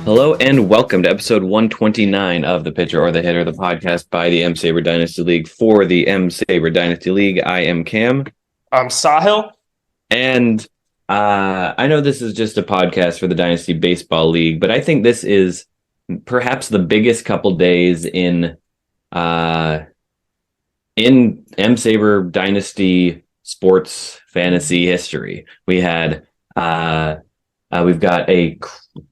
Hello and welcome to episode 129 of The Pitcher or the Hitter, the podcast by the M-SABR Dynasty League for the M-SABR Dynasty League. I am Cam. I'm Sahil. And I know this is just a podcast for the Dynasty Baseball League, but I think this is perhaps the biggest couple days in M-SABR Dynasty sports fantasy history. We've got a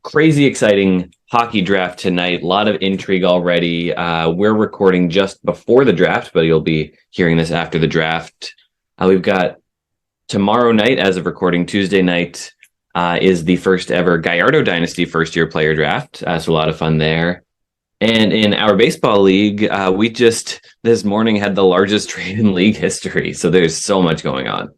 crazy exciting hockey draft tonight. A lot of intrigue already. We're recording just before the draft, but you'll be hearing this after the draft. We've got tomorrow night, as of recording, Tuesday night, is the first ever Gallardo Dynasty first-year player draft. So a lot of fun there. And in our baseball league, we just this morning had the largest trade in league history. So there's so much going on.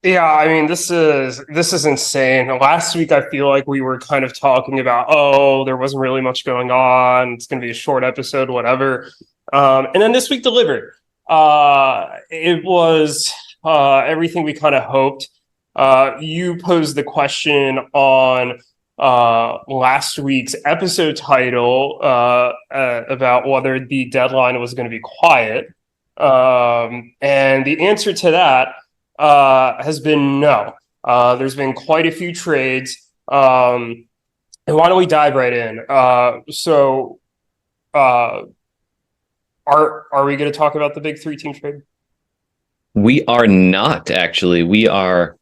Yeah, I mean, this is insane. Last week, I feel like we were kind of talking about, there wasn't really much going on. It's going to be a short episode, whatever. And then this week delivered. It was everything we kind of hoped. You posed the question on last week's episode title about whether the deadline was going to be quiet. And the answer to that has been no. There's been quite a few trades. And why don't we dive right in? Are we going to talk about the big 3-team trade? We are not, actually. We are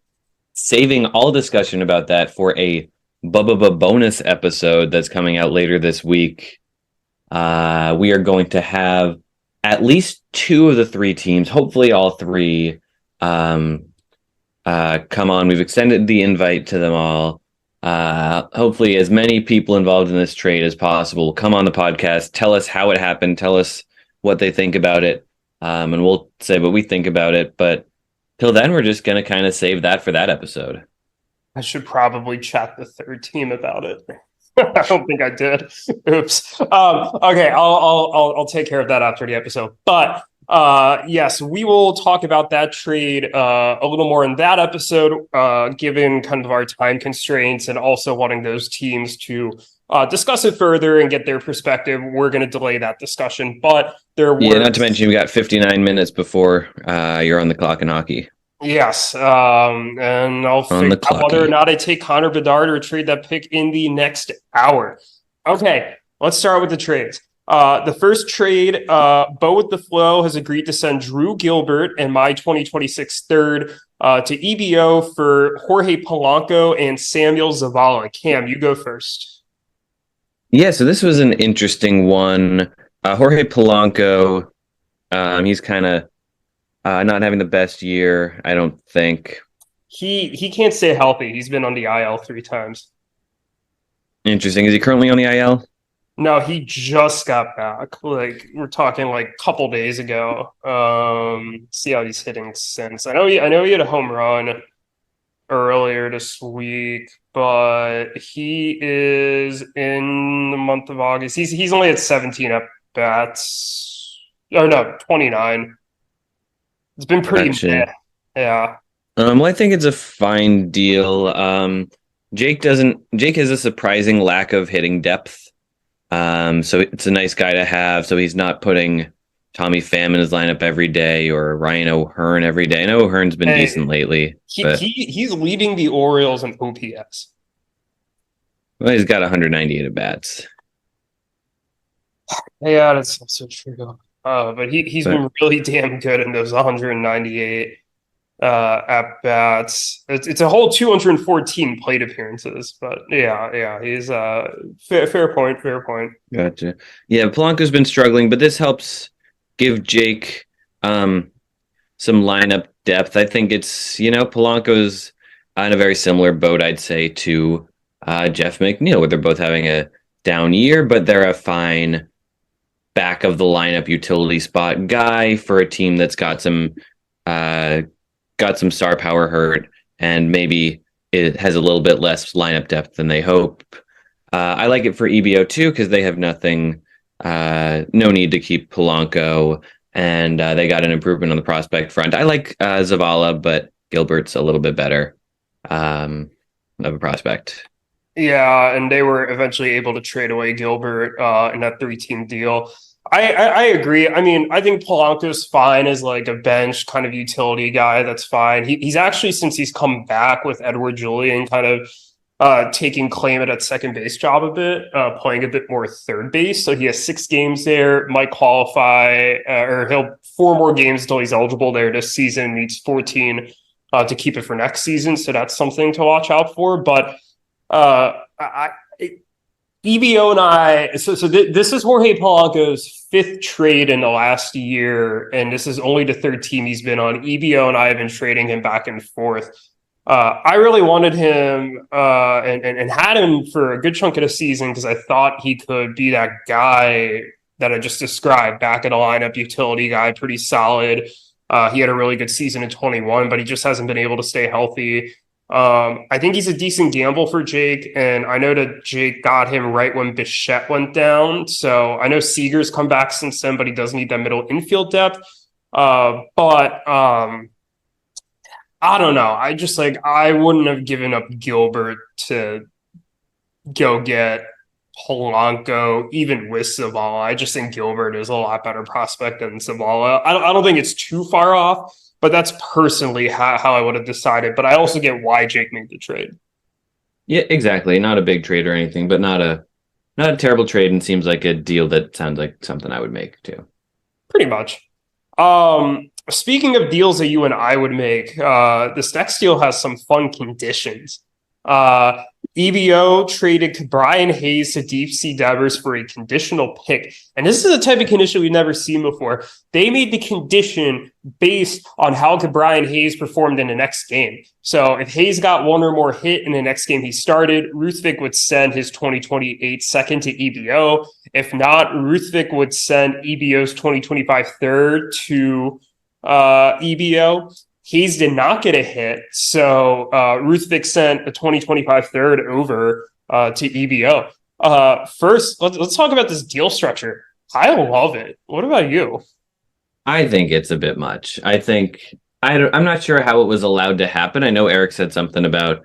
saving all discussion about that for a bonus episode that's coming out later this week. We are going to have at least 2 of the 3 teams, hopefully all 3, come on. We've extended the invite to them all. Hopefully as many people involved in this trade as possible come on the podcast, tell us how it happened, tell us what they think about it, and we'll say what we think about it. But till then, we're just going to kind of save that for that episode. I should probably chat the 3rd team about it. I don't think I did. Oops. Okay, I'll take care of that after the episode. But yes, we will talk about that trade a little more in that episode, given kind of our time constraints and also wanting those teams to discuss it further and get their perspective. We're going to delay that discussion, but not to mention we got 59 minutes before you're on the clock in hockey. Yes, and I'll figure out whether or not I take Conor Bedard or trade that pick in the next hour. Okay, let's start with the trades. The first trade, Bo with the Flow has agreed to send Drew Gilbert and my 2026 third to EBO for Jorge Polanco and Samuel Zavala. Cam, you go first. Yeah, so this was an interesting one. Jorge Polanco, he's kind of not having the best year, I don't think. He can't stay healthy. He's been on the IL 3 times. Interesting. Is he currently on the IL? No, he just got back. Like, we're talking like a couple days ago. See how he's hitting since. I know he had a home run earlier this week, but he is in the month of August. He's only at 17 at bats. Oh no, 29. It's been pretty meh. Yeah. Well, I think it's a fine deal. Jake has a surprising lack of hitting depth. So it's a nice guy to have. So he's not putting Tommy Pham in his lineup every day or Ryan O'Hearn every day. I know O'Hearn's been decent lately. He's leading the Orioles in OPS. Well, he's got 198 at bats. Yeah, that's also true. But he's been really damn good in those 198 at bats. It's a whole 214 plate appearances. But yeah, he's fair point. Gotcha. Yeah, Polanco's been struggling, but this helps give Jake some lineup depth. I think it's Polanco's in a very similar boat, I'd say, to Jeff McNeil, where they're both having a down year, but they're a fine back of the lineup utility spot guy for a team that's got some star power hurt and maybe it has a little bit less lineup depth than they hope. I like it for EBO too because they have nothing, no need to keep Polanco, and they got an improvement on the prospect front. I like Zavala, but Gilbert's a little bit better of a prospect. Yeah, and they were eventually able to trade away Gilbert in that three-team deal. I agree. I mean, I think Polanco's fine as like a bench kind of utility guy. That's fine. He's actually, since he's come back with Edward Julian, kind of taking claim at that second base job a bit, playing a bit more third base. So he has 6 games there, might qualify, or he'll 4 more games until he's eligible there this season, needs 14 to keep it for next season. So that's something to watch out for. But EBO and I, this is Jorge Polanco's 5th trade in the last year, and this is only the 3rd team he's been on. EBO and I have been trading him back and forth. I really wanted him and had him for a good chunk of the season because I thought he could be that guy that I just described, back at a lineup, utility guy, pretty solid. He had a really good season in 21, but he just hasn't been able to stay healthy. I think he's a decent gamble for Jake, and I know that Jake got him right when Bichette went down. So I know Seager's come back since then, but he does need that middle infield depth. I don't know. I wouldn't have given up Gilbert to go get Polanco, even with Zavala. I just think Gilbert is a lot better prospect than Zavala. I don't think it's too far off, but that's personally how I would have decided. But I also get why Jake made the trade. Yeah, exactly. Not a big trade or anything, but not a terrible trade, and seems like a deal that sounds like something I would make too. Pretty much. Speaking of deals that you and I would make, this next deal has some fun conditions. EBO traded Brian Hayes to Deep Sea Devers for a conditional pick. And this is a type of condition we've never seen before. They made the condition based on how Brian Hayes performed in the next game. So if Hayes got 1 or more hit in the next game he started, Ruthvik would send his 2028 second to EBO. If not, Ruthvik would send EBO's 2025 third to EBO. Hayes did not get a hit, so Ruthvik sent a 2025 third over to EBO. First, let's talk about this deal structure. I love it. What about you? I think it's a bit much. I'm not sure how it was allowed to happen. I know Erik said something about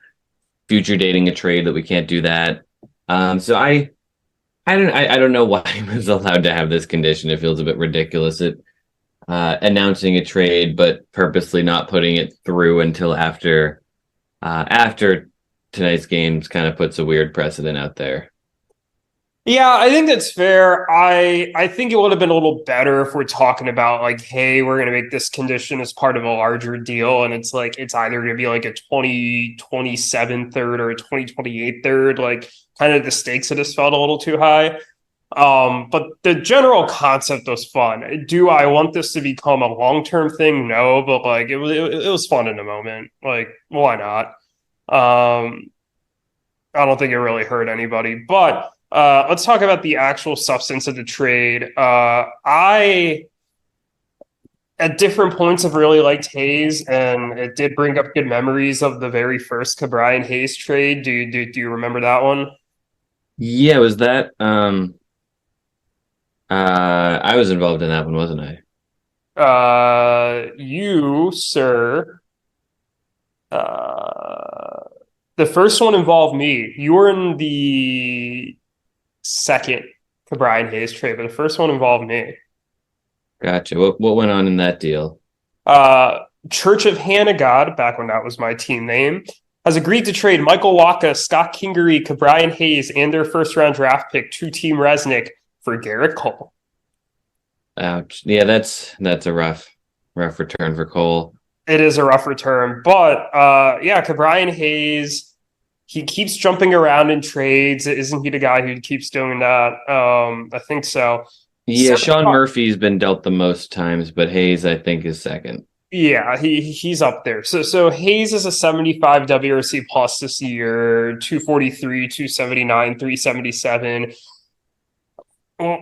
future dating a trade, that we can't do that. So I don't know why he was allowed to have this condition. It feels a bit ridiculous. Announcing a trade but purposely not putting it through until after tonight's games kind of puts a weird precedent out there. Yeah, I think that's fair. I think it would have been a little better if we're talking about like, hey, we're going to make this condition as part of a larger deal, and it's like it's either going to be like a 2027 third or a 2028 third. Like, kind of the stakes of this felt a little too high. But the general concept was fun. Do I want this to become a long-term thing? No, but like it was fun in the moment. Like, why not? I don't think it really hurt anybody. But let's talk about the actual substance of the trade. I at different points have really liked Hayes, and it did bring up good memories of the very first Brian Hayes trade. Do you remember that one? Yeah, was that I was involved in that one, wasn't I? You, sir. The first one involved me. You were in the second Brian Hayes trade, but the first one involved me. Gotcha. What went on in that deal? Church of Hanagod, back when that was my team name, has agreed to trade Michael Wacha, Scott Kingery, Brian Hayes, and their first-round draft pick to Team Resnick for Garrett Cole. Ouch. Yeah, that's a rough return for Cole. It is a rough return, but Brian Hayes, he keeps jumping around in trades. Isn't he the guy who keeps doing that? I think so. Yeah, Sean Murphy's been dealt the most times, but Hayes, I think, is second. Yeah, he's up there. So Hayes is a 75 WRC plus this year, 243, 279, 377.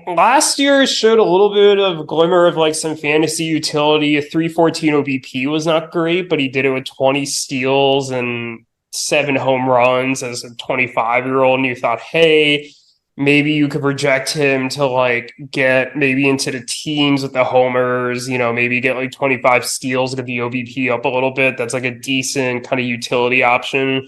Last year showed a little bit of glimmer of like some fantasy utility. A 314 OBP was not great, but he did it with 20 steals and 7 home runs as a 25-year-old. And you thought, hey, maybe you could project him to like get maybe into the teens with the homers, maybe get like 25 steals, get the OBP up a little bit. That's like a decent kind of utility option.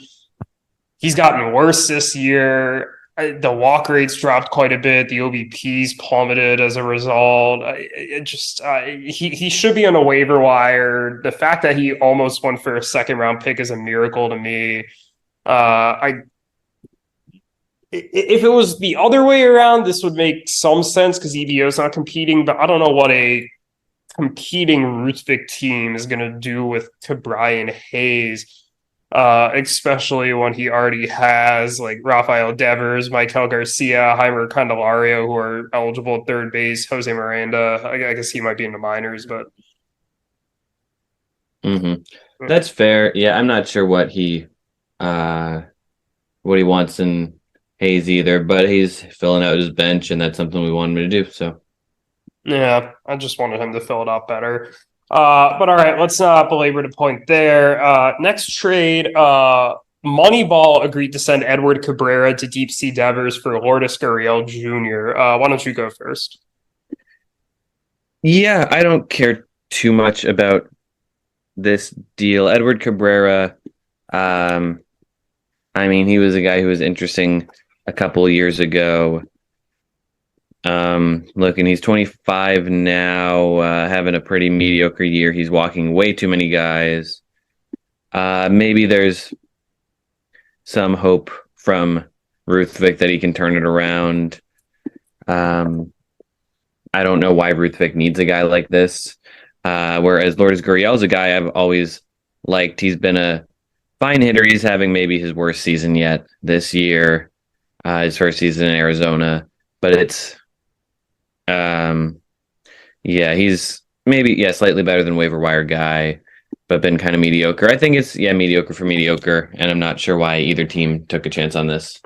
he's gotten worse this year. The walk rates dropped quite a bit. The OBPs plummeted as a result. He should be on a waiver wire. The fact that he almost went for a second round pick is a miracle to me. If it was the other way around, this would make some sense because EVO's not competing, but I don't know what a competing Ruthvik team is going to do with Brian Hayes, especially when he already has like Rafael Devers, Michael Garcia, Heimer Candelario, who are eligible at third base, Jose Miranda. I guess he might be in the minors, but. That's fair. Yeah, I'm not sure what he wants in Hayes either, but he's filling out his bench, and that's something we want him to do. So, yeah, I just wanted him to fill it out better. But all right, let's not belabor the point there. Next trade, Moneyball agreed to send Edward Cabrera to Deep Sea Devers for Lourdes Gurriel Jr. Why don't you go first? Yeah, I don't care too much about this deal. Edward Cabrera, I mean, he was a guy who was interesting a couple of years ago. Look, and he's 25 now, having a pretty mediocre year. He's walking way too many guys. Maybe there's some hope from Ruthvik that he can turn it around. I don't know why Ruthvik needs a guy like this. Whereas Lourdes Gurriel's a guy I've always liked. He's been a fine hitter. He's having maybe his worst season yet this year, his first season in Arizona. But it's, he's maybe, slightly better than waiver wire guy, but been kind of mediocre. I think it's, mediocre for mediocre, and I'm not sure why either team took a chance on this.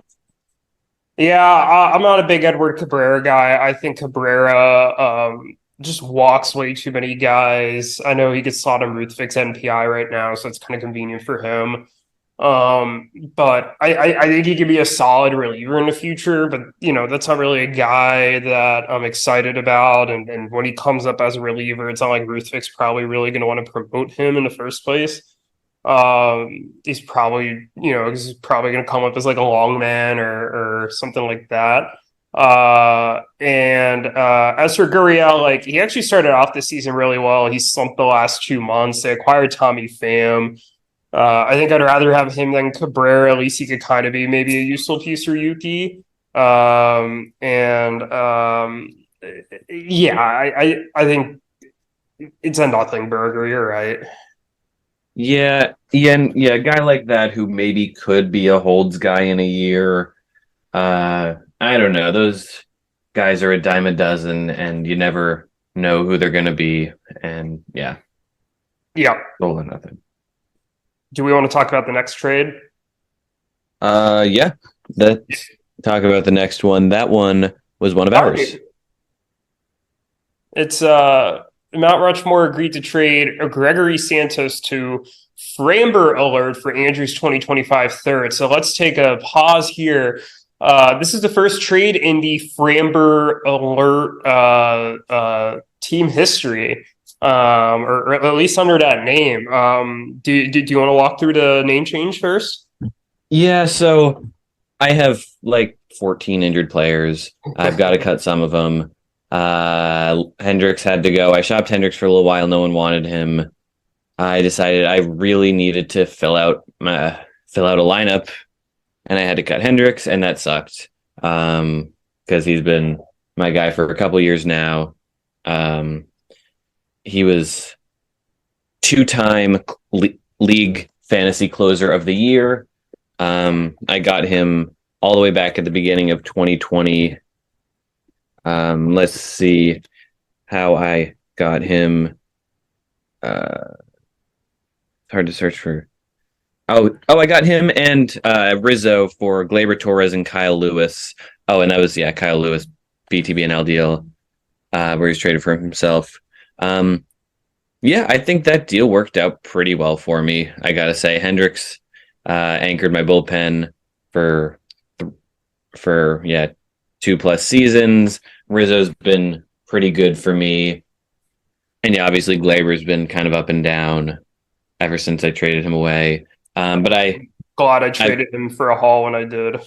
Yeah, I'm not a big Edward Cabrera guy. I think Cabrera just walks way too many guys. I know he gets slotted in Ruthvik's NPI right now, so it's kind of convenient for him. But I think he could be a solid reliever in the future, but that's not really a guy that I'm excited about. And when he comes up as a reliever, it's not like Ruthvik's probably really going to want to promote him in the first place. He's probably going to come up as like a long man or something like that. And as for Gurriel, like he actually started off the season really well. He slumped the last 2 months. They acquired Tommy Pham. I think I'd rather have him than Cabrera. At least he could kind of be maybe a useful piece for Yuki. I think it's a nothing burger. You're right. Yeah, a guy like that who maybe could be a holds guy in a year. I don't know. Those guys are a dime a dozen, and you never know who they're going to be. And yeah, all or nothing. Do we want to talk about the next trade? Yeah. Let's talk about the next one. That one was one of ours. It's Mount Rushmore agreed to trade Gregory Santos to Framber Alert for Andrew's 2025 third. So let's take a pause here. This is the first trade in the Framber Alert team history. Or at least under that name. Do you want to walk through the name change first? Yeah, so I have like 14 injured players. I've got to cut some of them. Hendricks had to go. I shopped Hendricks for a little while. No one wanted him. I decided I really needed to fill out a lineup, and I had to cut Hendricks, and that sucked because he's been my guy for a couple years now. He was 2-time league fantasy closer of the year. I got him all the way back at the beginning of 2020. Let's see how I got him. Hard to search for. I got him and Rizzo for Gleyber Torres and Kyle Lewis. Oh, and that was Kyle Lewis, BTB and LDL, where he's traded for himself. I think that deal worked out pretty well for me. I gotta say, Hendricks anchored my bullpen for 2+ seasons. Rizzo's been pretty good for me, and obviously Gleyber's been kind of up and down ever since I traded him away. But I Glad I traded him for a haul when I did.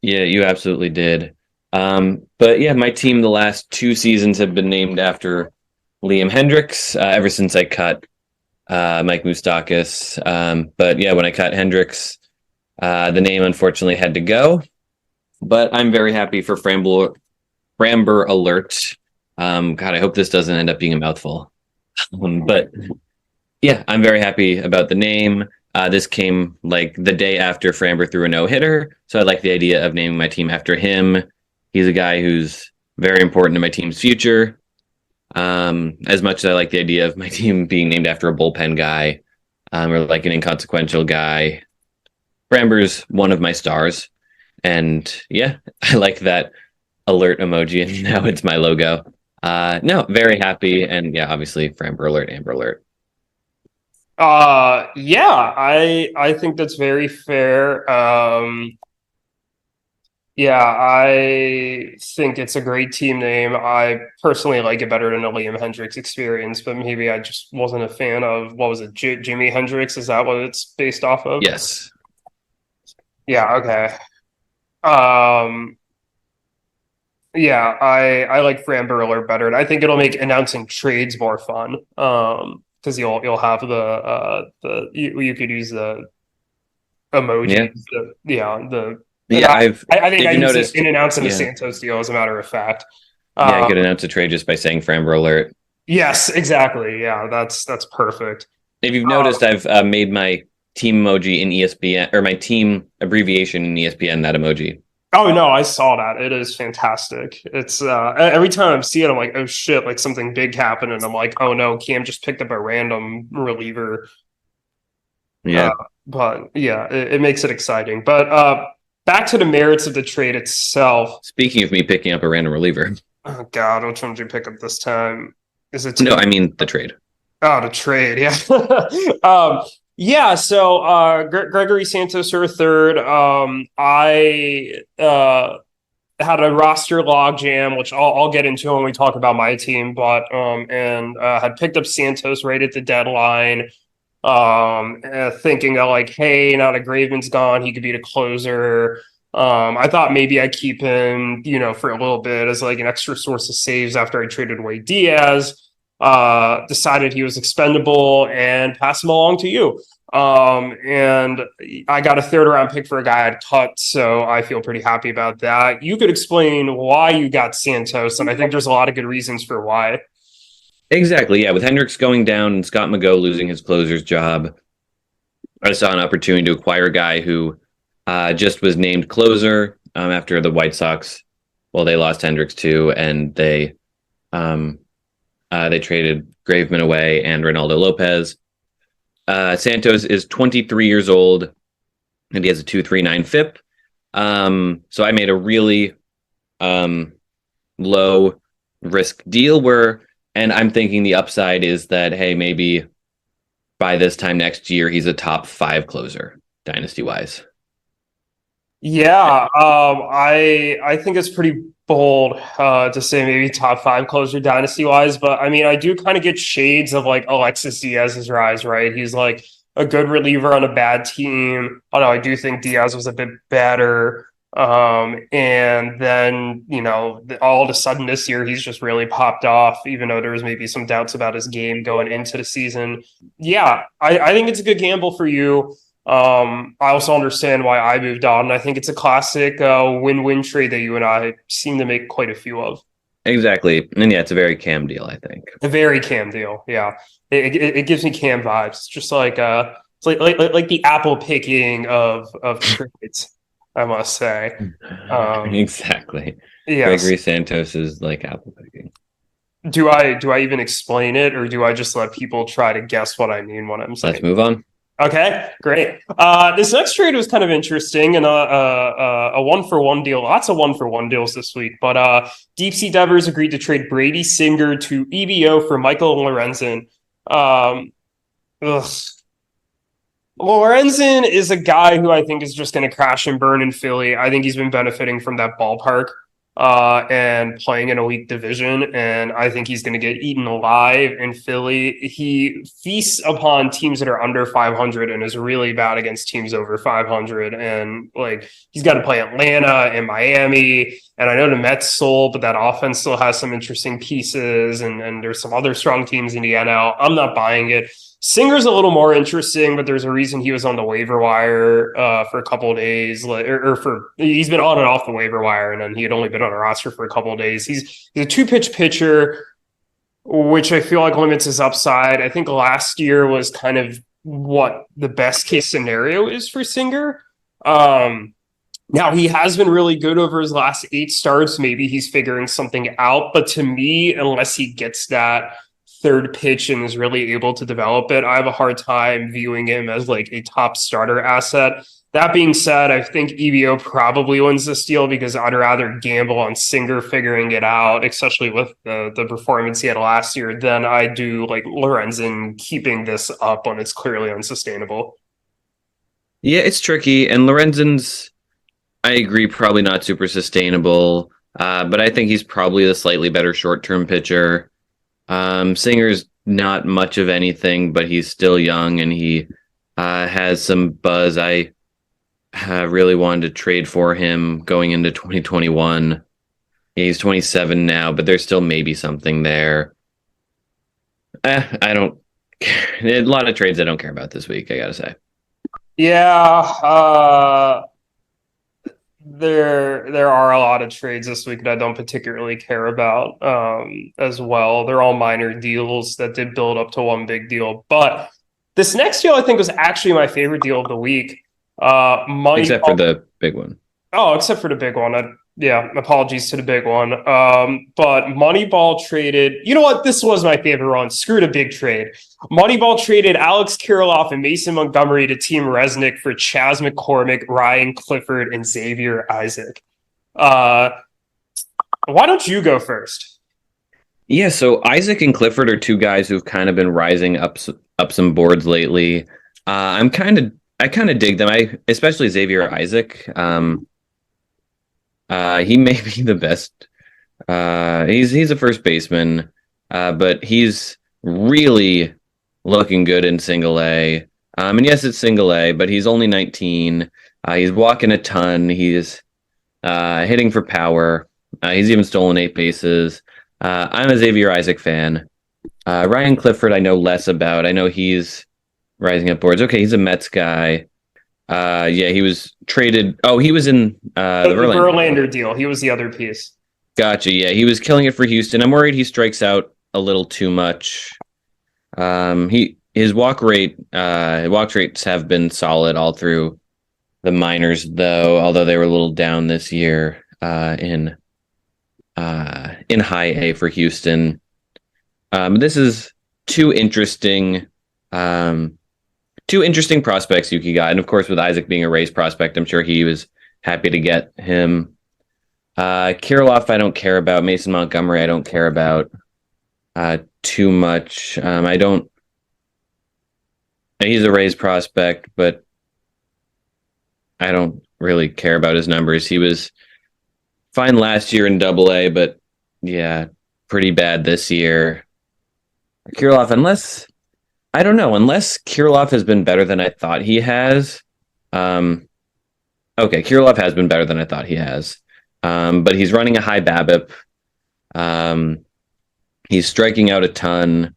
Yeah, you absolutely did. But yeah, my team the last 2 seasons have been named after Liam Hendricks ever since I cut Mike Moustakis. But yeah, when I cut Hendricks, the name unfortunately had to go. But I'm very happy for Framber Alert. God, I hope this doesn't end up being a mouthful. But yeah, I'm very happy about the name. This came like the day after Framber threw a no-hitter, so I like the idea of naming my team after him. He's a guy who's very important to my team's future. As much as I like the idea of my team being named after a bullpen guy, or like an inconsequential guy, Framber's one of my stars. And yeah, I like that alert emoji, and now it's my logo. No, very happy, and yeah, obviously Framber Alert, Amber Alert. Yeah, I think that's very fair. Yeah, I think it's a great team name. I personally like it better than the Liam Hendricks experience, but maybe I just wasn't a fan of what was it, Jimi Hendrix? Is that what it's based off of? Yes. Yeah, okay. Um, yeah, I like Fran Burler better, and I think it'll make announcing trades more fun. Because you'll have you could use the Yeah. emojis, the Yeah, I think if I you used it noticed, in announcing the yeah. Santos deal, as a matter of fact. Yeah, I Um, could announce a trade just by saying Framber Alert. yes, exactly. Yeah, that's perfect. If you've Um, noticed, I've made my team emoji in ESPN, or my team abbreviation in ESPN, that emoji. oh no, I saw that. It is fantastic. It's every time I see it, I'm like, oh shit, like something big happened, and I'm like, oh no, Cam just picked up a random reliever. Uh, Yeah. but yeah, it makes it exciting. But back to the merits of the trade itself. Speaking of me picking up a random reliever. Oh God, which one did you pick up this time? Is it No, Tim? I mean the trade. Oh, the trade, yeah. Yeah, so Gregory Santos or third. I had a roster log jam, which I'll get into when we talk about my team, but and had picked up Santos right at the deadline. Thinking that like, hey, now that Graveman's gone, he could be the closer. I thought maybe I'd keep him, for a little bit as like an extra source of saves after I traded away Diaz. Decided he was expendable and pass him along to you. And I got a third round pick for a guy I'd cut, so I feel pretty happy about that. You could explain why you got Santos, and I think there's a lot of good reasons for why. Exactly. Yeah. With Hendricks going down and Scott McGough losing his closer's job, I saw an opportunity to acquire a guy who just was named closer after the White Sox. Well, they lost Hendricks too, and they traded Graveman away and Ronaldo Lopez. Santos is 23 years old, and he has a 2.39 FIP. So I made a really low risk deal and I'm thinking the upside is that, hey, maybe by this time next year, he's a top 5 closer, dynasty wise. Yeah, I think it's pretty bold to say maybe top 5 closer dynasty wise, but I mean I do kind of get shades of like Alexis Diaz's rise, right? He's like a good reliever on a bad team. Although I do think Diaz was a bit better. And then all of a sudden this year he's just really popped off, even though there was maybe some doubts about his game going into the season. Yeah, I think it's a good gamble for you. I also understand why I moved on. I think it's a classic win-win trade that you and I seem to make quite a few of. Exactly. And yeah, it's a very Cam deal, I think. A very Cam deal. Yeah, it gives me Cam vibes. It's just like it's like the apple picking of trades, I must say. Exactly. Yes. Gregory Santos is like apple picking. Do I even explain it, or do I just let people try to guess what I mean when I'm saying? Let's move on. Okay, great. This next trade was kind of interesting and a 1-for-1 deal. Lots of 1-for-1 deals this week. But Deep Sea Devers agreed to trade Brady Singer to EBO for Michael Lorenzen. Lorenzen is a guy who I think is just going to crash and burn in Philly. I think he's been benefiting from that ballpark. and playing in a weak division. And I think he's going to get eaten alive in Philly. He feasts upon teams that are under 500 and is really bad against teams over 500. And like he's got to play Atlanta and Miami. And I know the Mets sold, but that offense still has some interesting pieces. And there's some other strong teams in the NL. I'm not buying it. Singer's a little more interesting, but there's a reason he was on the waiver wire for a couple of days, he's been on and off the waiver wire, and then he had only been on a roster for a couple of days. He's a 2-pitch pitcher, which I feel like limits his upside. I think last year was kind of what the best case scenario is for Singer. Now he has been really good over his last 8 starts. Maybe he's figuring something out, but to me, unless he gets that third pitch and is really able to develop it, I have a hard time viewing him as like a top starter asset. That being said, I think EVO probably wins this deal because I'd rather gamble on Singer figuring it out, especially with the performance he had last year, than I do like Lorenzen keeping this up when it's clearly unsustainable. Yeah, it's tricky. And Lorenzen's, I agree, probably not super sustainable, but I think he's probably the slightly better short-term pitcher. Singer's not much of anything, but he's still young and he has some buzz. I really wanted to trade for him going into 2021. He's 27 now, but there's still maybe something there. I don't a lot of trades I don't care about this week, I gotta say. Yeah, there are a lot of trades this week that I don't particularly care about as well. They're all minor deals that did build up to one big deal. But this next deal I think was actually my favorite deal of the week. Except for the big one. Oh, except for the big one. Apologies to the big one. But Moneyball traded, you know what? This was my favorite one. Screw the big trade. Moneyball traded Alex Kiriloff and Mason Montgomery to Team Resnick for Chas McCormick, Ryan Clifford, and Xavier Isaac. Why don't you go first? Yeah, so Isaac and Clifford are two guys who've kind of been rising up some boards lately. I kind of dig them. Especially Xavier Isaac. He may be the best. He's a first baseman, but he's really looking good in single A. And yes, it's single A, but he's only 19. He's walking a ton. He's hitting for power. He's even stolen 8 bases. I'm a Xavier Isaac fan. Ryan Clifford, I know less about. I know he's rising up boards. Okay, he's a Mets guy. He was traded. Oh, he was in the Verlander deal. He was the other piece. Gotcha. Yeah, he was killing it for Houston. I'm worried he strikes out a little too much. His walk rates have been solid all through the minors, though. Although they were a little down this year in high A for Houston. This is two interesting prospects Yuki got. And of course, with Isaac being a Rays prospect, I'm sure he was happy to get him. Kiriloff, I don't care about. Mason Montgomery, I don't care about too much. He's a Rays prospect, but I don't really care about his numbers. He was fine last year in Double-A, but yeah, pretty bad this year. Kiriloff, unless Kiriloff has been better than I thought he has. Okay, Kiriloff has been better than I thought he has. But he's running a high BABIP. He's striking out a ton.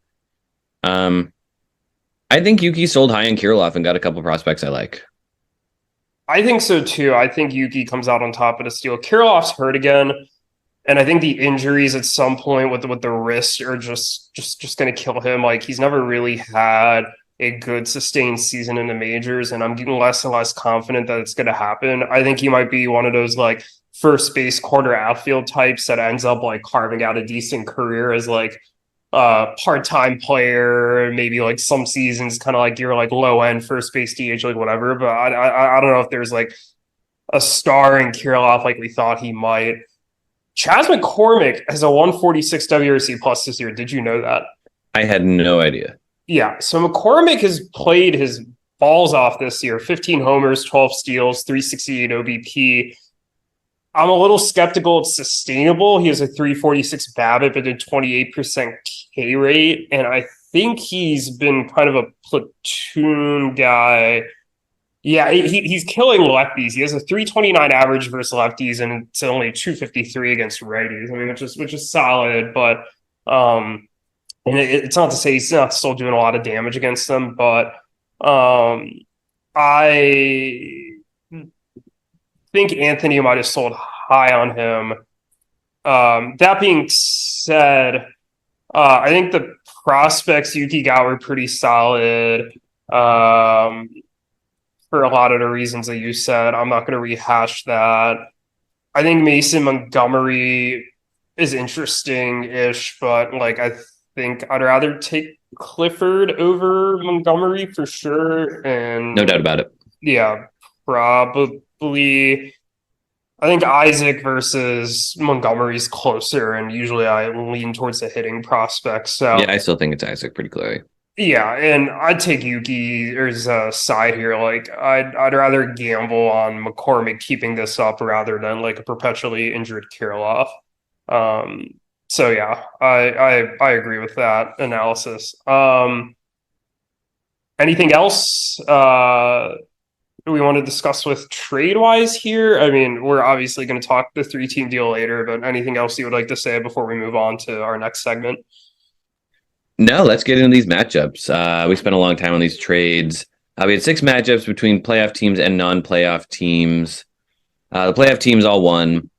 I think Yuki sold high on Kiriloff and got a couple prospects I like. I think so too. I think Yuki comes out on top of the deal. Kiriloff's hurt again. And I think the injuries at some point with the wrist are just going to kill him. Like, he's never really had a good sustained season in the majors, and I'm getting less and less confident that it's going to happen. I think he might be one of those like first base corner outfield types that ends up like carving out a decent career as like a part-time player, maybe like some seasons kind of like your like low end first base DH, like whatever. But I don't know if there's like a star in Kiriloff like we thought he might. Chas McCormick has a 146 WRC plus this year. Did you know that? I had no idea. Yeah, so McCormick has played his balls off this year. 15 homers, 12 steals, 368 OBP. I'm a little skeptical it's sustainable. He has a 346 BABIP but a 28% K rate, and I think he's been kind of a platoon guy. Yeah, he's killing lefties. He has a 329 average versus lefties, and it's only 253 against righties. I mean, which is solid, but and it's not to say he's not still doing a lot of damage against them, but I think Anthony might have sold high on him. That being said, I think the prospects Yuki got were pretty solid. For a lot of the reasons that you said. I'm not going to rehash that. I think Mason Montgomery is interesting-ish, but like I think I'd rather take Clifford over Montgomery for sure. And No doubt about it. yeah, probably. I think Isaac versus Montgomery's closer, and usually I lean towards the hitting prospects. So yeah, I still think it's Isaac pretty clearly. yeah, and I'd take Yuki as a side here. Like I'd rather gamble on McCormick keeping this up rather than like a perpetually injured Kiriloff. So yeah, I agree with that analysis. Anything else we want to discuss with trade wise here? I mean, we're obviously going to talk the 3-team deal later, but anything else you would like to say before we move on to our next segment? No, let's get into these matchups. We spent a long time on these trades. We had 6 matchups between playoff teams and non-playoff teams. The playoff teams all won,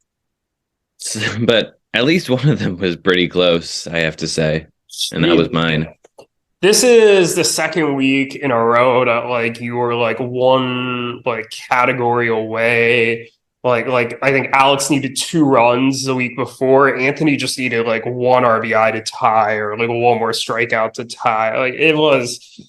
but at least one of them was pretty close, I have to say, and that was mine. This is the second week in a row that like you were like one like category away. Like I think Alex needed 2 runs the week before. Anthony just needed like 1 RBI to tie, or like 1 more strikeout to tie. Like it was,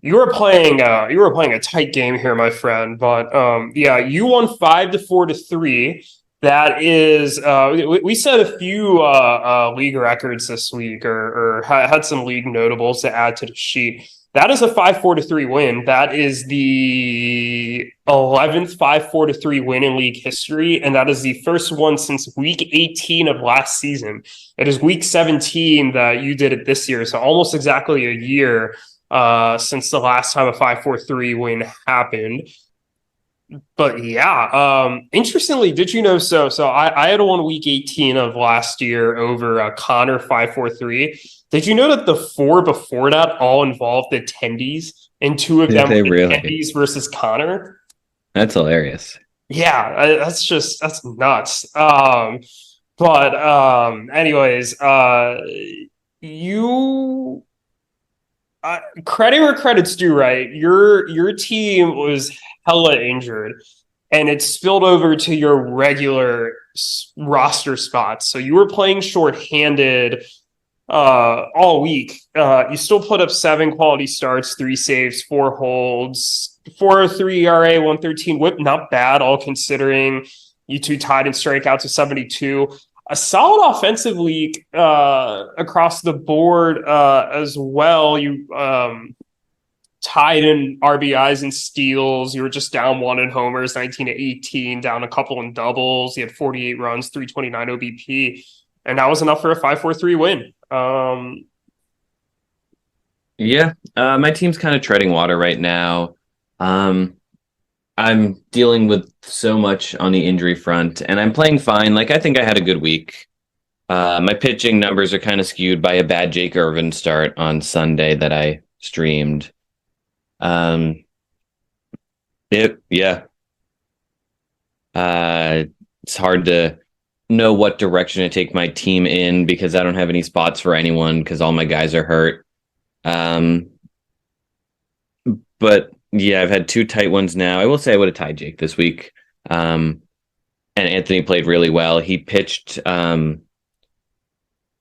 you were playing a tight game here, my friend. But yeah, you won 5-4-3. That is, we set a few league records this week, or had some league notables to add to the sheet. That is a 5-4-3 win. That is the 11th 5-4-3 win in league history, and that is the first one since week 18 of last season. It is week 17 that you did it this year, so almost exactly a year since the last time a 5-4-3 win happened. But yeah, interestingly, did you know? So I had won week 18 of last year over Conor 5-4-3. Did you know that the 4 before that all involved attendees, and 2 of them were really? attendees versus Conor? That's hilarious. Yeah, that's nuts. But anyways, you credit where credit's due, right? Your team was hella injured, and it spilled over to your regular roster spots. So you were playing shorthanded all week. You still put up 7 quality starts, 3 saves, 4 holds, 4.03 ERA, 113 WHIP. Not bad, all considering. You 2 tied in strikeouts of 72. A solid offensive week across the board as well. You tied in RBIs and steals. You were just down 1 in homers, 19-18, down a couple in doubles. You had 48 runs, 329 OBP, and that was enough for a 5-4-3 win. Yeah, my team's kind of treading water right now. I'm dealing with so much on the injury front, and I'm playing fine. Like, I think I had a good week. My pitching numbers are kind of skewed by a bad Jake Irvin start on Sunday that I streamed. It's hard to know what direction to take my team in because I don't have any spots for anyone because all my guys are hurt. But yeah, I've had 2 tight ones now. I will say I would have tied Jake this week. And Anthony played really well. He pitched.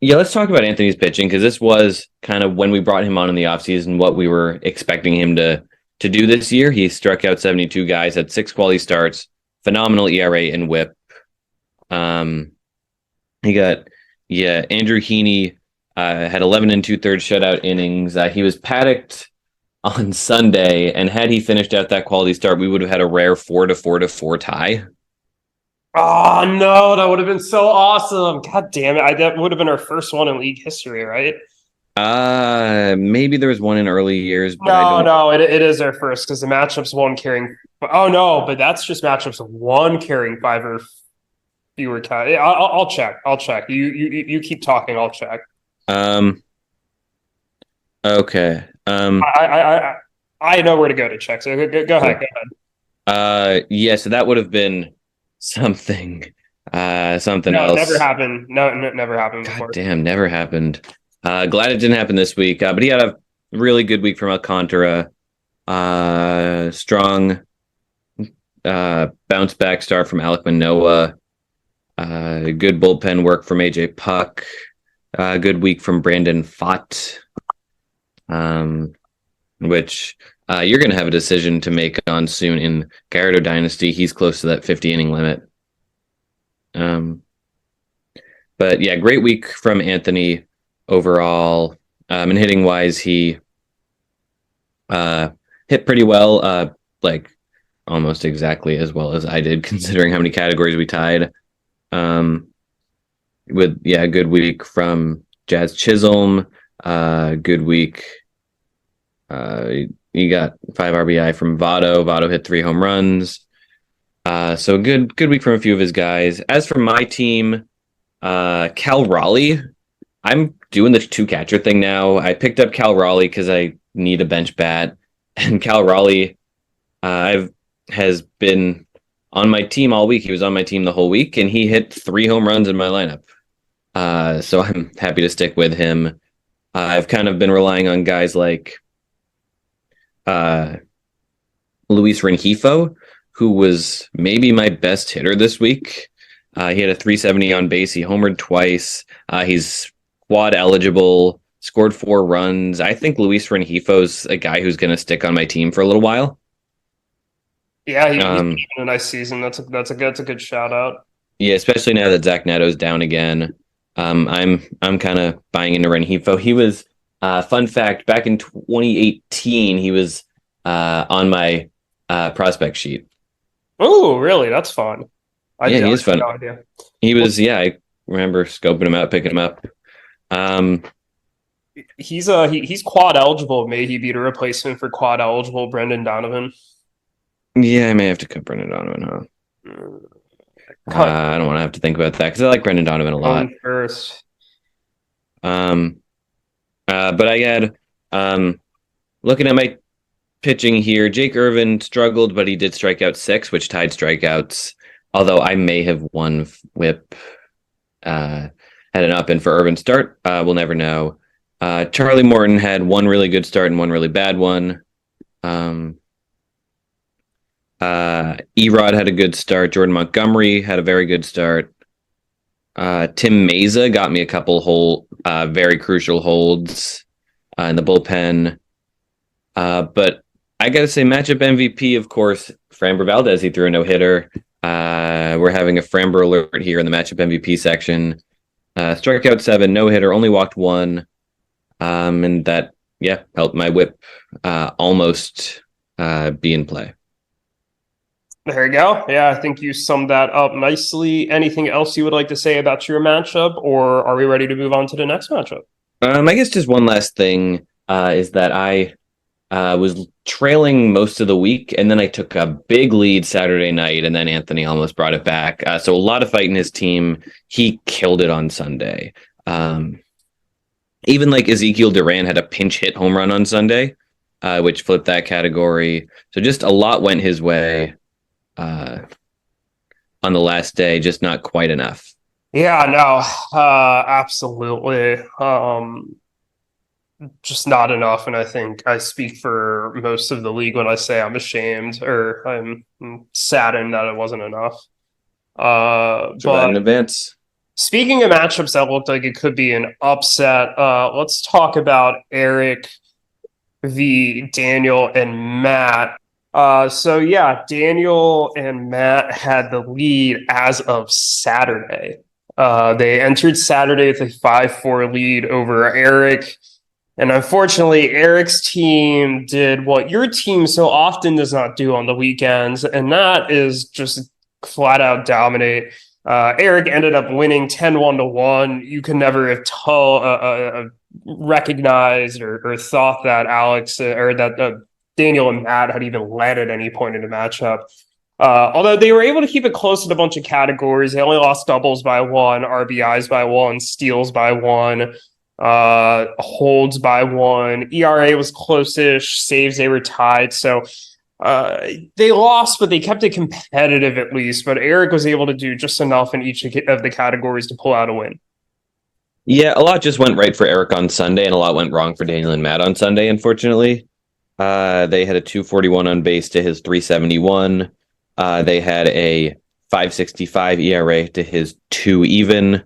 Yeah, let's talk about Anthony's pitching because this was kind of when we brought him on in the offseason, what we were expecting him to do this year. He struck out 72 guys, had 6 quality starts, phenomenal ERA and WHIP. He got, Andrew Heaney had 11 2/3 shutout innings. He was paddocked on Sunday, and had he finished out that quality start, we would have had a rare 4-4-4 tie. Oh no, that would have been so awesome. God damn it. That would have been our first one in league history, right? Maybe there was one in early years, but I don't. No, it is our first because the matchup's one carrying. Oh no, but that's just matchups of one carrying five or fewer. I'll check. I'll check. You keep talking. I'll check. Um. Okay. I know where to go to check. So go Cool. ahead. Go ahead. Yeah. So that would have been something. Something No, it else. never happened. No, never happened God before. damn, never happened. Glad it didn't happen this week. But he had a really good week from Alcantara. Strong bounce back start from Alec Manoa. Good bullpen work from AJ Puck. Good week from Brandon Fott. Which you're going to have a decision to make on soon in Gyarados Dynasty. He's close to that 50 inning limit. But yeah, great week from Anthony overall. And hitting wise, he hit pretty well, like almost exactly as well as I did, considering how many categories we tied. With a good week from Jazz Chisholm. Good week. You got 5 RBI from Votto. Votto hit 3 home runs. So good week from a few of his guys. As for my team, Cal Raleigh, I'm doing the 2-catcher thing now. I picked up Cal Raleigh because I need a bench bat, and Cal Raleigh has been on my team all week. He was on my team the whole week, and he hit 3 home runs in my lineup. So I'm happy to stick with him. I've kind of been relying on guys like Luis Rengifo, who was maybe my best hitter this week. He had a 370 on base. He homered twice. He's quad eligible, scored 4 runs. I think Luis Rengifo's a guy who's going to stick on my team for a little while. Yeah, he's having a nice season. That's a good shout out. Yeah, especially now that Zach Neto's down again. I'm kind of buying into Rengifo. He was fun fact, back in 2018, he was on my prospect sheet. Oh, really? That's fun. He is fun. No idea. He was, I remember scoping him out, picking him up. He's quad eligible. May he be the replacement for quad eligible Brendan Donovan? Yeah, I may have to cut Brendan Donovan, huh? I don't want to have to think about that because I like Brendan Donovan a lot. First. But I had looking at my pitching here, Jake Irvin struggled, but he did strike out 6, which tied strikeouts. Although I may have won whip, had an up and for Irvin start. We'll never know. Charlie Morton had 1 really good start and 1 really bad one. Erod had a good start. Jordan Montgomery had a very good start. Tim Meza got me a couple very crucial holds in the bullpen. But I got to say, matchup MVP, of course, Framber Valdez. He threw a no-hitter. We're having a Framber alert here in the matchup MVP section. Strikeout 7, no-hitter, only walked 1. And that, helped my whip almost be in play. There you go. Yeah, I think you summed that up nicely. Anything else you would like to say about your matchup, or are we ready to move on to the next matchup? I guess just one last thing is that I was trailing most of the week, and then I took a big lead Saturday night, and then Anthony almost brought it back. So a lot of fight in his team. He killed it on Sunday. Even like Ezekiel Duran had a pinch hit home run on Sunday, which flipped that category. So just a lot went his way on the last day, just not quite enough. Yeah, no, absolutely. Just not enough. And I think I speak for most of the league when I say I'm ashamed or I'm saddened that it wasn't enough. But in advance. Speaking of matchups that looked like it could be an upset, let's talk about Erik v. Daniel and Matt. Daniel and Matt had the lead as of Saturday. They entered Saturday with a 5-4 lead over Erik. And unfortunately, Erik's team did what your team so often does not do on the weekends, and that is just flat out dominate. Erik ended up winning 10-1. You could never have recognized or thought that Alex or that Daniel and Matt had even led at any point in the matchup. Although they were able to keep it close in a bunch of categories. They only lost doubles by 1, RBIs by 1, steals by 1, holds by 1. ERA was close-ish. Saves, they were tied. So they lost, but they kept it competitive at least. But Erik was able to do just enough in each of the categories to pull out a win. Yeah, a lot just went right for Erik on Sunday, and a lot went wrong for Daniel and Matt on Sunday, unfortunately. They had a 241 on base to his 371. They had a 565 ERA to his 2 even.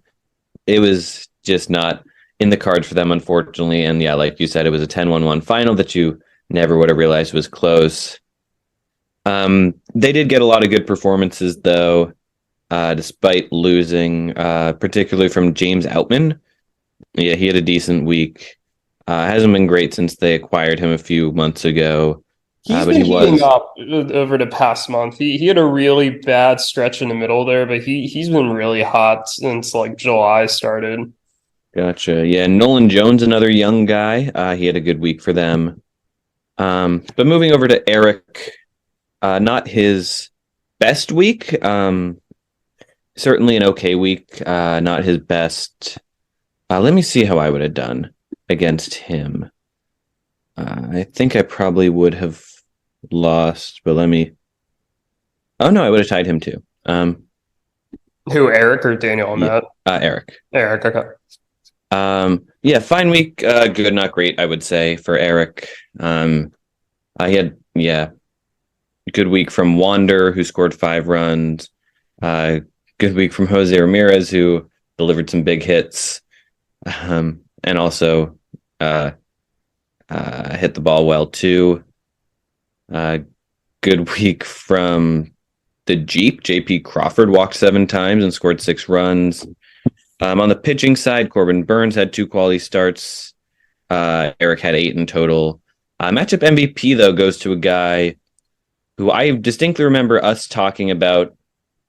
It was just not in the cards for them, unfortunately. And yeah, like you said, it was a 10-1 final that you never would have realized was close. They did get a lot of good performances, though, despite losing, particularly from James Outman. Yeah, he had a decent week. Hasn't been great since they acquired him a few months ago. He's been heating up over the past month. He had a really bad stretch in the middle there, but he's been really hot since like July started. Gotcha. Yeah, Nolan Jones, another young guy. He had a good week for them. But moving over to Erik, not his best week. Certainly an okay week. Not his best. Let me see how I would have done against him. I think I probably would have lost, but let me. Oh no, I would have tied him too. Who, Erik or Daniel on that? Erik. Erik, okay. Yeah, fine week. Good, not great, I would say, for Erik. I had good week from Wander, who scored 5 runs. Good week from Jose Ramirez, who delivered some big hits, and also hit the ball well too. Good week from the Jeep. JP Crawford walked 7 times and scored 6 runs. On the pitching side, Corbin Burns had 2 quality starts. Erik had 8 in total. Matchup MVP, though, goes to a guy who I distinctly remember us talking about